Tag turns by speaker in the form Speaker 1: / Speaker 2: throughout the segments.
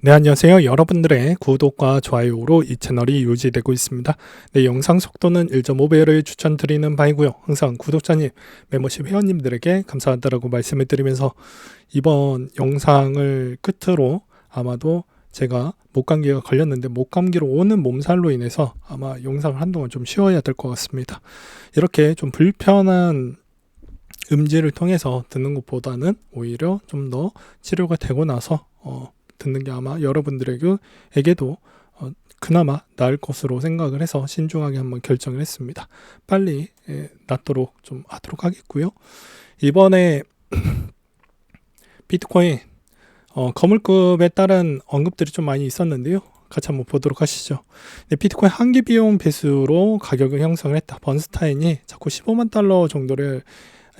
Speaker 1: 네, 안녕하세요. 여러분들의 구독과 좋아요로 이 채널이 유지되고 있습니다. 네, 영상 속도는 1.5배를 추천드리는 바이고요. 항상 구독자님, 멤버십 회원님들에게 감사하다라고 말씀을 드리면서 이번 영상을 끝으로 아마도 제가 목감기가 걸렸는데 목감기로 오는 몸살로 인해서 아마 영상을 한동안 좀 쉬어야 될 것 같습니다. 이렇게 좀 불편한 음질을 통해서 듣는 것보다는 오히려 좀 더 치료가 되고 나서 듣는 게 아마 여러분들에게도 그나마 나을 것으로 생각을 해서 신중하게 한번 결정을 했습니다. 빨리 낫도록 좀 하도록 하겠고요. 이번에 비트코인 거물급에 따른 언급들이 좀 많이 있었는데요. 같이 한번 보도록 하시죠. 네, 비트코인 한기 비용 배수로 가격을 형성을 했다. 번스타인이 자꾸 15만 달러 정도를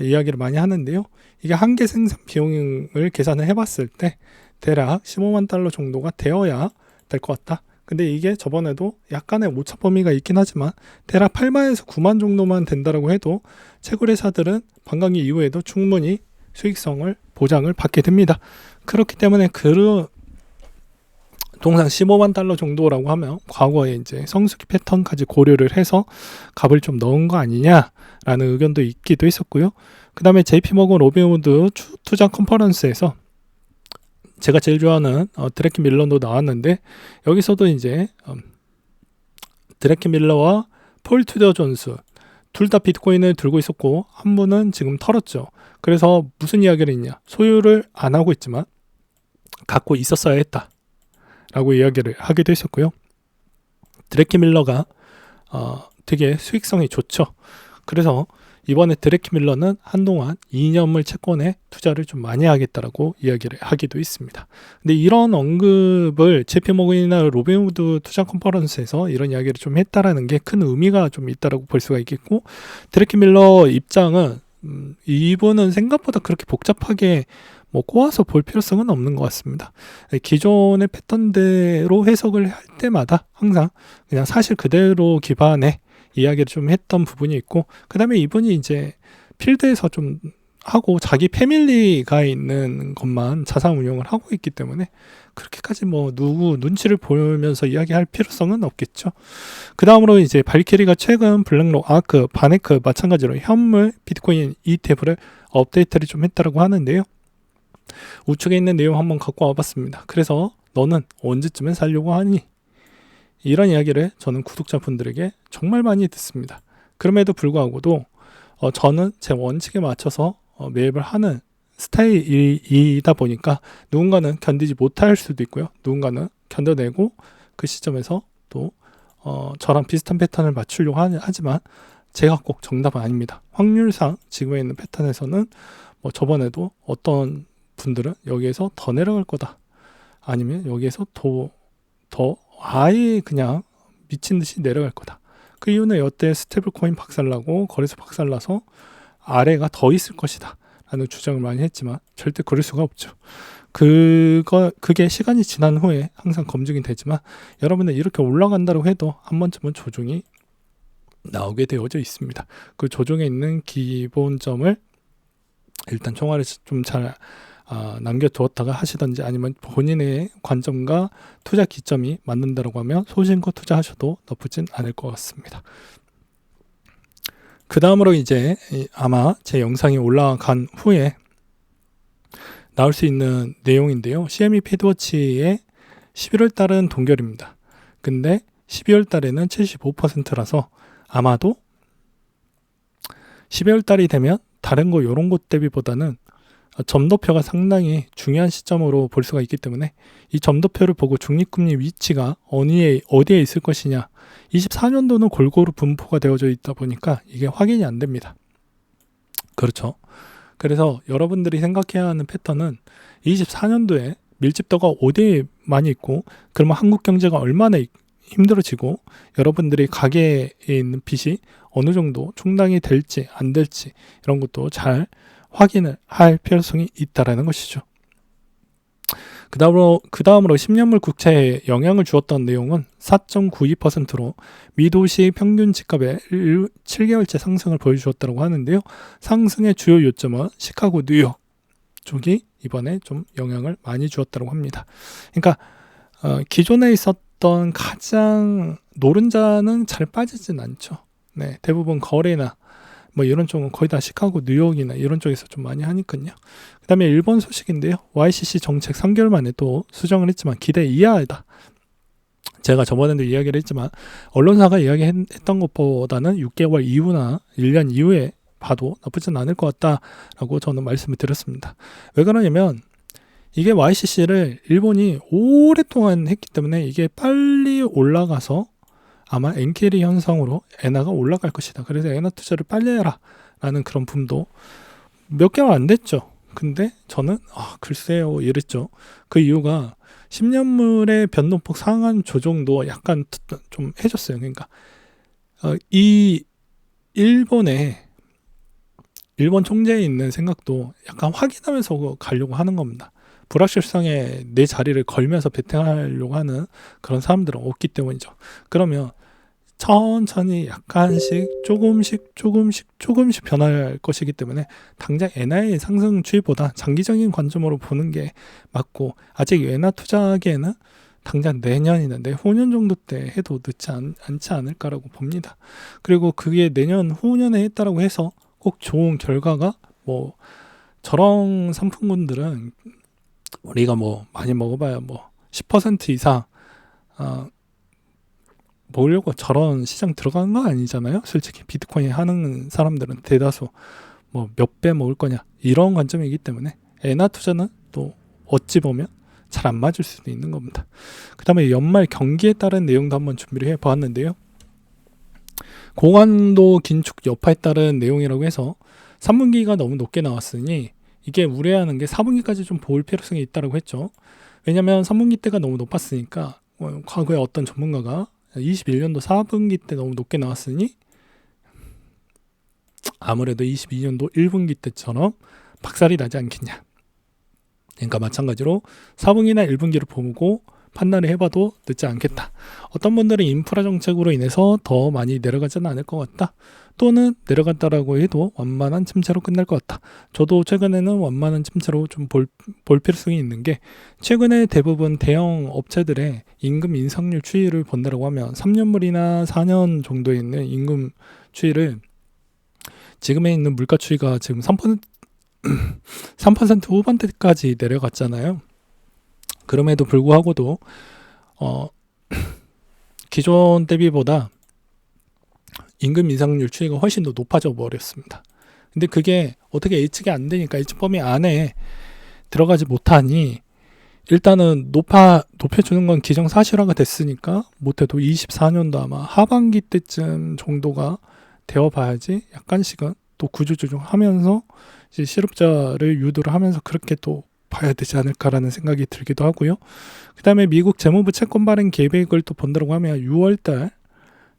Speaker 1: 이야기를 많이 하는데요. 이게 한개 생산 비용을 계산을 해봤을 때 대략 15만 달러 정도가 되어야 될 것 같다. 근데 이게 저번에도 약간의 오차 범위가 있긴 하지만 대략 8만에서 9만 정도만 된다라고 해도 채굴회사들은 반감기 이후에도 충분히 수익성을 보장을 받게 됩니다. 그렇기 때문에 통상 15만 달러 정도라고 하면 과거에 이제 성수기 패턴까지 고려를 해서 값을 좀 넣은 거 아니냐라는 의견도 있기도 했었고요. 그 다음에 JP모건 로빈후드 투자 컨퍼런스에서 제가 제일 좋아하는 드래켄 밀러도 나왔는데 여기서도 이제 드래켄 밀러와 폴 투더 존스 둘 다 비트코인을 들고 있었고 한 분은 지금 털었죠. 그래서 무슨 이야기를 했냐, 소유를 안 하고 있지만 갖고 있었어야 했다 라고 이야기를 하기도 했었고요. 드래켄 밀러가 되게 수익성이 좋죠. 그래서 이번에 드래켄 밀러는 한동안 이념을 채권에 투자를 좀 많이 하겠다라고 이야기를 하기도 했습니다. 근데 이런 언급을 JP모건이나 로빈후드 투자 컨퍼런스에서 이런 이야기를 좀 했다라는 게 큰 의미가 좀 있다라고 볼 수가 있겠고, 드래켄 밀러 입장은 이분은 생각보다 그렇게 복잡하게 꼬아서 볼 필요성은 없는 것 같습니다. 기존의 패턴대로 해석을 할 때마다 항상 그냥 사실 그대로 기반에 이야기를 좀 했던 부분이 있고, 그 다음에 이분이 이제 필드에서 좀 하고 자기 패밀리가 있는 것만 자산 운용을 하고 있기 때문에 그렇게까지 누구 눈치를 보면서 이야기할 필요성은 없겠죠. 그 다음으로 이제 발키리가 최근 블랙록, 아크, 바네크 마찬가지로 현물 비트코인 ETF를 업데이트를 좀 했다고 하는데요. 우측에 있는 내용 한번 갖고 와봤습니다. 그래서 너는 언제쯤에 살려고 하니? 이런 이야기를 저는 구독자분들에게 정말 많이 듣습니다. 그럼에도 불구하고도 저는 제 원칙에 맞춰서 매입을 하는 스타일이다 보니까 누군가는 견디지 못할 수도 있고요. 누군가는 견뎌내고 그 시점에서 또 저랑 비슷한 패턴을 맞추려고 하지만 제가 꼭 정답은 아닙니다. 확률상 지금에 있는 패턴에서는 저번에도 어떤 분들은 여기에서 더 내려갈 거다, 아니면 여기에서 더 아예 그냥 미친 듯이 내려갈 거다. 그 이유는 여태 스테이블 코인 박살나고 거래소 박살나서 아래가 더 있을 것이다 라는 주장을 많이 했지만 절대 그럴 수가 없죠. 그게 시간이 지난 후에 항상 검증이 되지만 여러분들 이렇게 올라간다고 해도 한 번쯤은 조정이 나오게 되어져 있습니다. 그 조정에 있는 기본점을 일단 총알을 좀 잘 남겨두었다가 하시던지, 아니면 본인의 관점과 투자 기점이 맞는다고 하면 소신껏 투자하셔도 나쁘진 않을 것 같습니다. 그 다음으로 이제 아마 제 영상이 올라간 후에 나올 수 있는 내용인데요. CME 패드워치의 11월 달은 동결입니다. 근데 12월 달에는 75%라서 아마도 12월 달이 되면 다른 거 요런 곳 대비보다는 점도표가 상당히 중요한 시점으로 볼 수가 있기 때문에 이 점도표를 보고 중립금리 위치가 어디에 있을 것이냐, 24년도는 골고루 분포가 되어져 있다 보니까 이게 확인이 안 됩니다. 그렇죠. 그래서 여러분들이 생각해야 하는 패턴은 24년도에 밀집도가 어디에 많이 있고, 그러면 한국 경제가 얼마나 힘들어지고 여러분들이 가게에 있는 빚이 어느 정도 충당이 될지 안 될지 이런 것도 잘 확인을 할 필요성이 있다라는 것이죠. 그 다음으로 10년물 국채에 영향을 주었던 내용은 4.92%로 미도시 평균 집값의 7개월째 상승을 보여주었다고 하는데요. 상승의 주요 요점은 시카고, 뉴욕 쪽이 이번에 좀 영향을 많이 주었다고 합니다. 그러니까 기존에 있었던 가장 노른자는 잘 빠지진 않죠. 네, 대부분 거래나 뭐 이런 쪽은 거의 다 시카고, 뉴욕이나 이런 쪽에서 좀 많이 하니까요. 그 다음에 일본 소식인데요. YCC 정책 3개월 만에 또 수정을 했지만 기대 이하다. 제가 저번에도 이야기를 했지만 언론사가 이야기했던 것보다는 6개월 이후나 1년 이후에 봐도 나쁘진 않을 것 같다라고 저는 말씀을 드렸습니다. 왜 그러냐면 이게 YCC를 일본이 오랫동안 했기 때문에 이게 빨리 올라가서 아마 엔캐리 현상으로 엔화가 올라갈 것이다. 그래서 엔화 투자를 빨리 해라 라는 그런 붐도 몇 개월 안 됐죠. 근데 저는 글쎄요 이랬죠. 그 이유가 10년물의 변동폭 상한 조정도 약간 좀 해줬어요. 그러니까 이 일본 총재에 있는 생각도 약간 확인하면서 가려고 하는 겁니다. 불확실성에 내 자리를 걸면서 베팅하려고 하는 그런 사람들은 없기 때문이죠. 그러면 천천히 약간씩 조금씩 변할 것이기 때문에 당장 엔화의 상승 추이보다 장기적인 관점으로 보는 게 맞고, 아직 엔화 투자하기에는 당장 내년이나 내후년 정도 때 해도 늦지 않지 않을까라고 봅니다. 그리고 그게 내년 후년에 했다라고 해서 꼭 좋은 결과가 뭐 저런 상품군들은 우리가 뭐 많이 먹어봐야 뭐 10% 이상 먹으려고 저런 시장 들어가는 거 아니잖아요. 솔직히 비트코인 하는 사람들은 대다수 뭐 몇 배 먹을 거냐 이런 관점이기 때문에 엔화 투자는 또 어찌 보면 잘 안 맞을 수도 있는 겁니다. 그 다음에 연말 경기에 따른 내용도 한번 준비를 해보았는데요. 고강도 긴축 여파에 따른 내용이라고 해서 3분기가 너무 높게 나왔으니 이게 우려하는 게 4분기까지 좀 볼 필요성이 있다고 했죠. 왜냐하면 3분기 때가 너무 높았으니까 과거에 어떤 전문가가 21년도 4분기 때 너무 높게 나왔으니 아무래도 22년도 1분기 때처럼 박살이 나지 않겠냐. 그러니까 마찬가지로 4분기나 1분기를 보고 판단을 해봐도 늦지 않겠다. 어떤 분들은 인프라 정책으로 인해서 더 많이 내려가지는 않을 것 같다. 또는 내려갔다라고 해도 완만한 침체로 끝날 것 같다. 저도 최근에는 완만한 침체로 좀 볼 필요성이 있는 게, 최근에 대부분 대형 업체들의 임금 인상률 추이를 본다라고 하면 3년물이나 4년 정도에 있는 임금 추이를, 지금에 있는 물가 추이가 지금 3% 후반대까지 내려갔잖아요. 그럼에도 불구하고도 기존 대비보다 임금 인상률 추이가 훨씬 더 높아져 버렸습니다. 근데 그게 어떻게 예측이 안 되니까 예측 범위 안에 들어가지 못하니, 일단은 높여주는 건 기정사실화가 됐으니까 못해도 24년도 아마 하반기 때쯤 정도가 되어봐야지 약간씩은 또 구조조정하면서 이제 실업자를 유도를 하면서 그렇게 또 봐야 되지 않을까라는 생각이 들기도 하고요. 그 다음에 미국 재무부 채권 발행 계획을 또 본다고 하면 6월달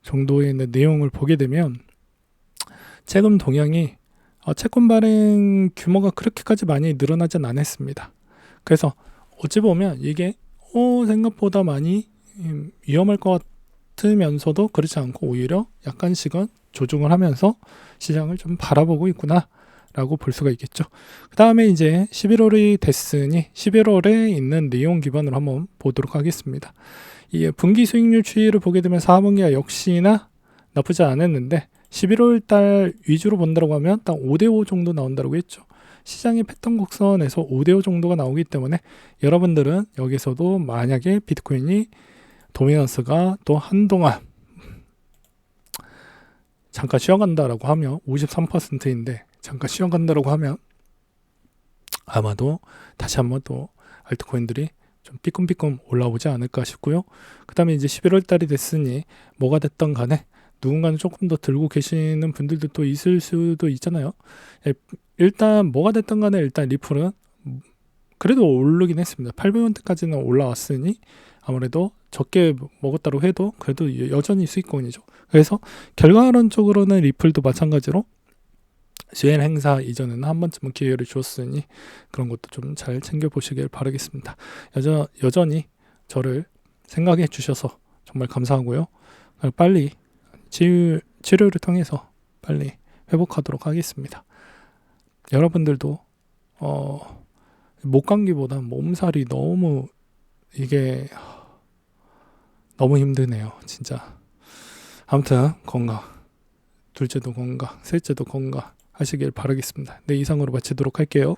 Speaker 1: 정도의 내용을 보게 되면 최근 동향이 채권 발행 규모가 그렇게까지 많이 늘어나진 않았습니다. 그래서 어찌 보면 이게 생각보다 많이 위험할 것 같으면서도 그렇지 않고 오히려 약간씩은 조정을 하면서 시장을 좀 바라보고 있구나 라고 볼 수가 있겠죠. 그 다음에 이제 11월이 됐으니 11월에 있는 내용 기반으로 한번 보도록 하겠습니다. 이 분기 수익률 추이를 보게 되면 4분기가 역시나 나쁘지 않았는데 11월 달 위주로 본다고 하면 딱 5대5 정도 나온다고 했죠. 시장의 패턴 곡선에서 5대5 정도가 나오기 때문에 여러분들은 여기서도 만약에 비트코인이 도미넌스가 또 한동안 잠깐 쉬어간다라고 하면 53%인데 잠깐 쉬어간다라고 하면 아마도 다시 한번 또 알트코인들이 좀 삐끔삐끔 올라오지 않을까 싶고요. 그 다음에 이제 11월 달이 됐으니 뭐가 됐던 간에 누군가는 조금 더 들고 계시는 분들도 또 있을 수도 있잖아요. 일단 뭐가 됐던 간에 일단 리플은 그래도 오르긴 했습니다. 800원대까지는 올라왔으니 아무래도 적게 먹었다고 해도 그래도 여전히 수익권이죠. 그래서 결과론적으로는 리플도 마찬가지로 CN 행사 이전에는 한 번쯤은 기회를 주었으니 그런 것도 좀 잘 챙겨보시길 바라겠습니다. 여전히 저를 생각해 주셔서 정말 감사하고요. 빨리 치료를 통해서 빨리 회복하도록 하겠습니다. 여러분들도 목감기보다 몸살이 너무 이게 너무 힘드네요, 진짜. 아무튼 건강, 둘째도 건강, 셋째도 건강 하시길 바라겠습니다. 네, 이상으로 마치도록 할게요.